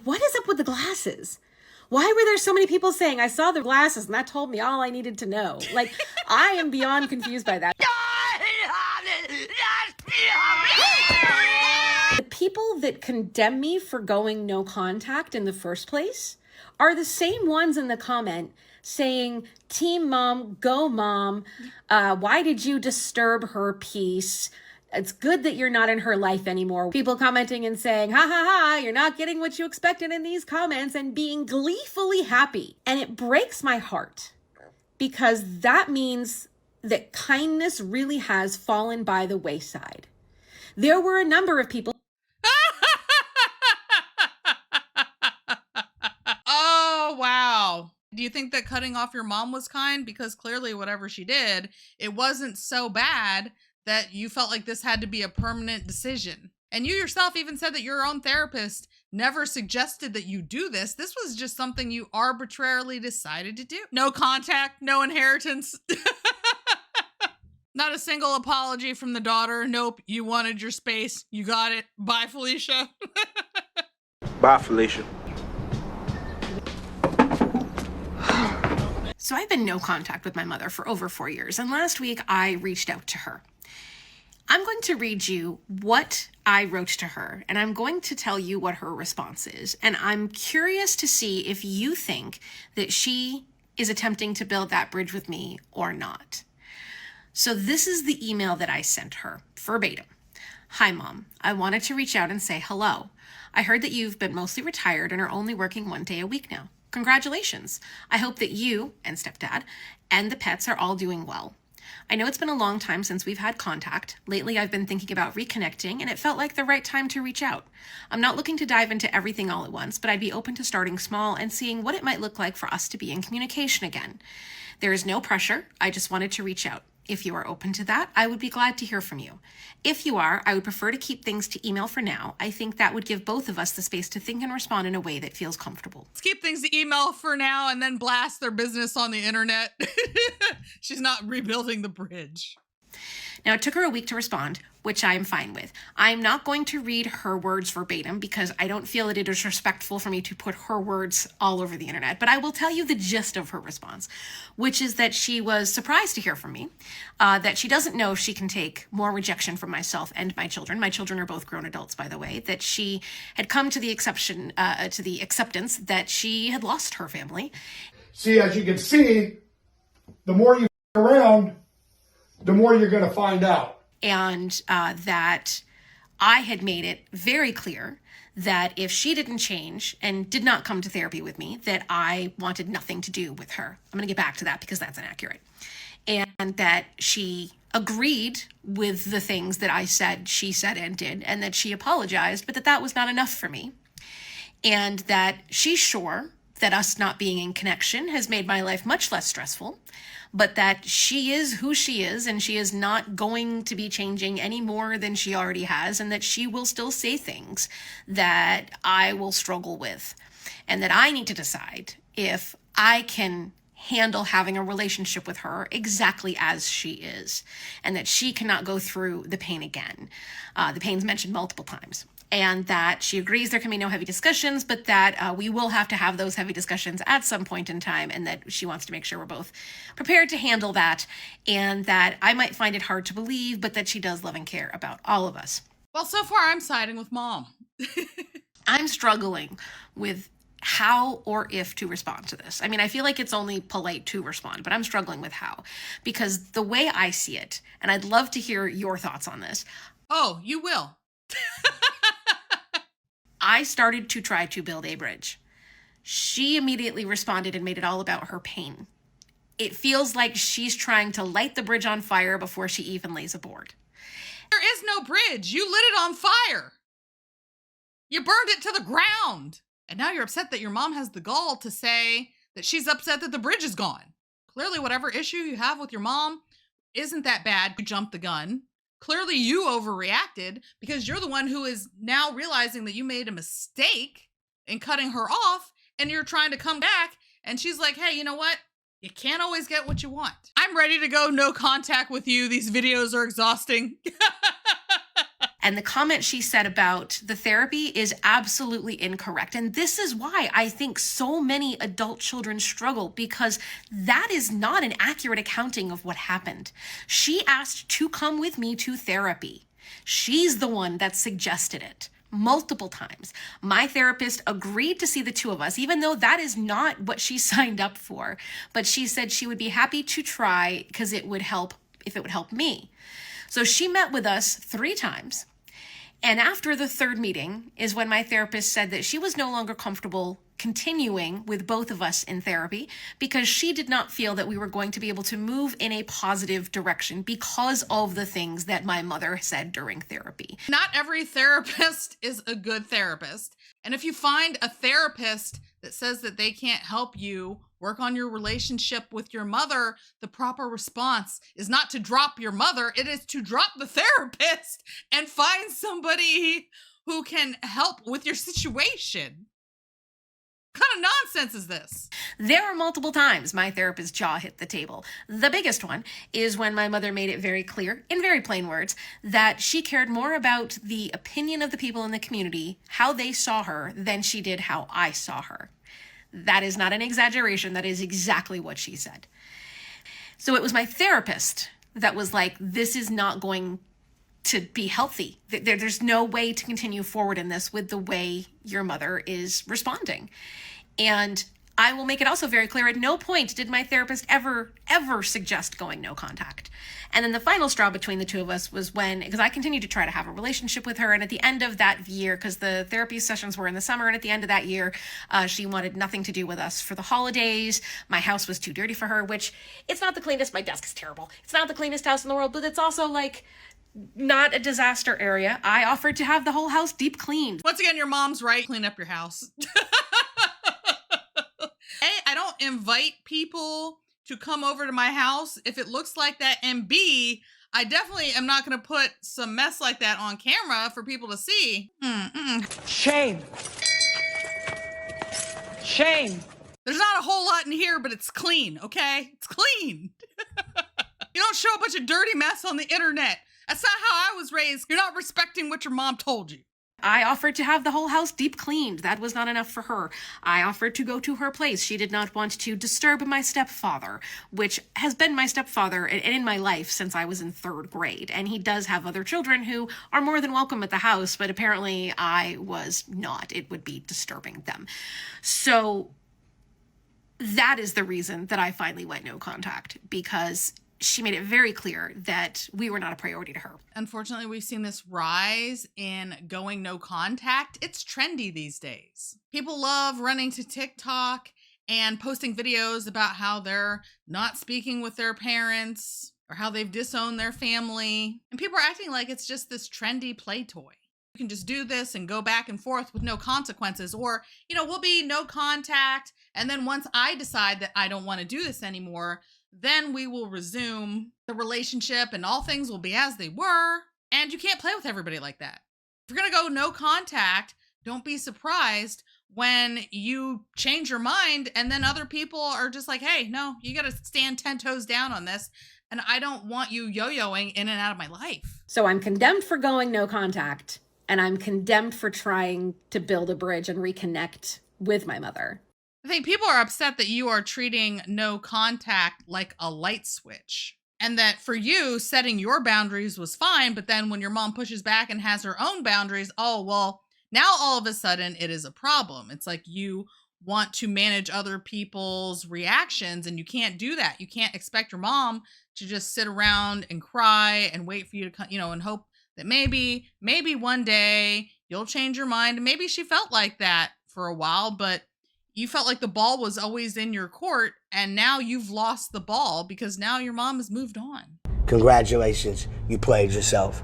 What is up with the glasses? Why were there so many people saying, I saw the glasses and that told me all I needed to know? Like, I am beyond confused by that. The people that condemn me for going no contact in the first place are the same ones in the comment saying, Team Mom, go Mom, why did you disturb her peace? It's good that you're not in her life anymore. People commenting and saying, ha ha ha, you're not getting what you expected in these comments, and being gleefully happy. And it breaks my heart because that means that kindness really has fallen by the wayside. There were a number of people. Oh, wow. Do you think that cutting off your mom was kind? Because clearly whatever she did, it wasn't so bad that you felt like this had to be a permanent decision. And you yourself even said that your own therapist never suggested that you do this. This was just something you arbitrarily decided to do. No contact, no inheritance. Not a single apology from the daughter. Nope, you wanted your space. You got it. Bye, Felicia. Bye, Felicia. So I've been no contact with my mother for over 4 years, and last week I reached out to her. I'm going to read you what I wrote to her, and I'm going to tell you what her response is. And I'm curious to see if you think that she is attempting to build that bridge with me or not. So this is the email that I sent her, verbatim. Hi, Mom. I wanted to reach out and say hello. I heard that you've been mostly retired and are only working 1 day a week now. Congratulations. I hope that you and stepdad and the pets are all doing well. I know it's been a long time since we've had contact. Lately, I've been thinking about reconnecting, and it felt like the right time to reach out. I'm not looking to dive into everything all at once, but I'd be open to starting small and seeing what it might look like for us to be in communication again. There is no pressure. I just wanted to reach out. If you are open to that, I would be glad to hear from you. If you are, I would prefer to keep things to email for now. I think that would give both of us the space to think and respond in a way that feels comfortable. Let's keep things to email for now and then blast their business on the internet. She's not rebuilding the bridge. Now, it took her a week to respond, which I am fine with. I'm not going to read her words verbatim because I don't feel that it is respectful for me to put her words all over the internet, but I will tell you the gist of her response, which is that she was surprised to hear from me, that she doesn't know if she can take more rejection from myself and my children. My children are both grown adults, by the way, that she had come to the acceptance that she had lost her family. See, as you can see, the more you around, the more you're going to find out. And that I had made it very clear that if she didn't change and did not come to therapy with me, that I wanted nothing to do with her. I'm going to get back to that because that's inaccurate. And that she agreed with the things that I said, she said and did, and that she apologized, but that was not enough for me. And that she's sure that us not being in connection has made my life much less stressful, but that she is who she is and she is not going to be changing any more than she already has, and that she will still say things that I will struggle with, and that I need to decide if I can handle having a relationship with her exactly as she is, and that she cannot go through the pain again. The pain's mentioned multiple times. And that she agrees there can be no heavy discussions, but that we will have to have those heavy discussions at some point in time, and that she wants to make sure we're both prepared to handle that, and that I might find it hard to believe, but that she does love and care about all of us. Well, so far I'm siding with Mom. I'm struggling with how or if to respond to this. I mean, I feel like it's only polite to respond, but I'm struggling with how. Because the way I see it, and I'd love to hear your thoughts on this. Oh, you will. I started to try to build a bridge. She immediately responded and made it all about her pain. It feels like she's trying to light the bridge on fire before she even lays a board. There is no bridge. You lit it on fire. You burned it to the ground. And now you're upset that your mom has the gall to say that she's upset that the bridge is gone. Clearly, whatever issue you have with your mom isn't that bad. You jumped the gun. Clearly, you overreacted because you're the one who is now realizing that you made a mistake in cutting her off, and you're trying to come back. And she's like, hey, you know what? You can't always get what you want. I'm ready to go no contact with you. These videos are exhausting. And the comment she said about the therapy is absolutely incorrect. And this is why I think so many adult children struggle, because that is not an accurate accounting of what happened. She asked to come with me to therapy. She's the one that suggested it multiple times. My therapist agreed to see the two of us, even though that is not what she signed up for. But she said she would be happy to try because it would help if it would help me. So she met with us 3 times. And after the 3rd meeting is when my therapist said that she was no longer comfortable continuing with both of us in therapy because she did not feel that we were going to be able to move in a positive direction because of the things that my mother said during therapy. Not every therapist is a good therapist. And if you find a therapist that says that they can't help you work on your relationship with your mother, the proper response is not to drop your mother. It is to drop the therapist and find somebody who can help with your situation. What kind of nonsense is this? There were multiple times my therapist's jaw hit the table. The biggest one is when my mother made it very clear, in very plain words, that she cared more about the opinion of the people in the community, how they saw her, than she did how I saw her. That is not an exaggeration. That is exactly what she said. So it was my therapist that was like, this is not going to be healthy. There's no way to continue forward in this with the way your mother is responding. And I will make it also very clear, at no point did my therapist ever suggest going no contact. And then the final straw between the two of us was when, because I continued to try to have a relationship with her, and at the end of that year, because the therapy sessions were in the summer, and at the end of that year, she wanted nothing to do with us for the holidays. My house was too dirty for her, which it's not the cleanest. My desk is terrible. It's not the cleanest house in the world, but it's also like not a disaster area. I offered to have the whole house deep cleaned. Once again, your mom's right. Clean up your house. A, I don't invite people to come over to my house if it looks like that. And B, I definitely am not going to put some mess like that on camera for people to see. Shame. Shame. There's not a whole lot in here, but it's clean, okay? It's clean. You don't show a bunch of dirty mess on the internet. That's not how I was raised. You're not respecting what your mom told you. I offered to have the whole house deep cleaned. That was not enough for her. I offered to go to her place. She did not want to disturb my stepfather, which has been my stepfather and in my life since I was in 3rd grade. And he does have other children who are more than welcome at the house, but apparently I was not. It would be disturbing them. So that is the reason that I finally went no contact, because she made it very clear that we were not a priority to her. Unfortunately, we've seen this rise in going no contact. It's trendy these days. People love running to TikTok and posting videos about how they're not speaking with their parents or how they've disowned their family. And people are acting like it's just this trendy play toy. You can just do this and go back and forth with no consequences. Or, we'll be no contact. And then once I decide that I don't want to do this anymore, then we will resume the relationship and all things will be as they were. And you can't play with everybody like that. If you're going to go no contact, don't be surprised when you change your mind and then other people are just like, hey, no, you got to stand 10 toes down on this. And I don't want you yo-yoing in and out of my life. So I'm condemned for going no contact, and I'm condemned for trying to build a bridge and reconnect with my mother. I think people are upset that you are treating no contact like a light switch, and that for you, setting your boundaries was fine. But then when your mom pushes back and has her own boundaries, oh, well, now all of a sudden it is a problem. It's like you want to manage other people's reactions, and you can't do that. You can't expect your mom to just sit around and cry and wait for you to, and hope that maybe one day you'll change your mind. And maybe she felt like that for a while, but you felt like the ball was always in your court, and now you've lost the ball because now your mom has moved on. Congratulations, you played yourself.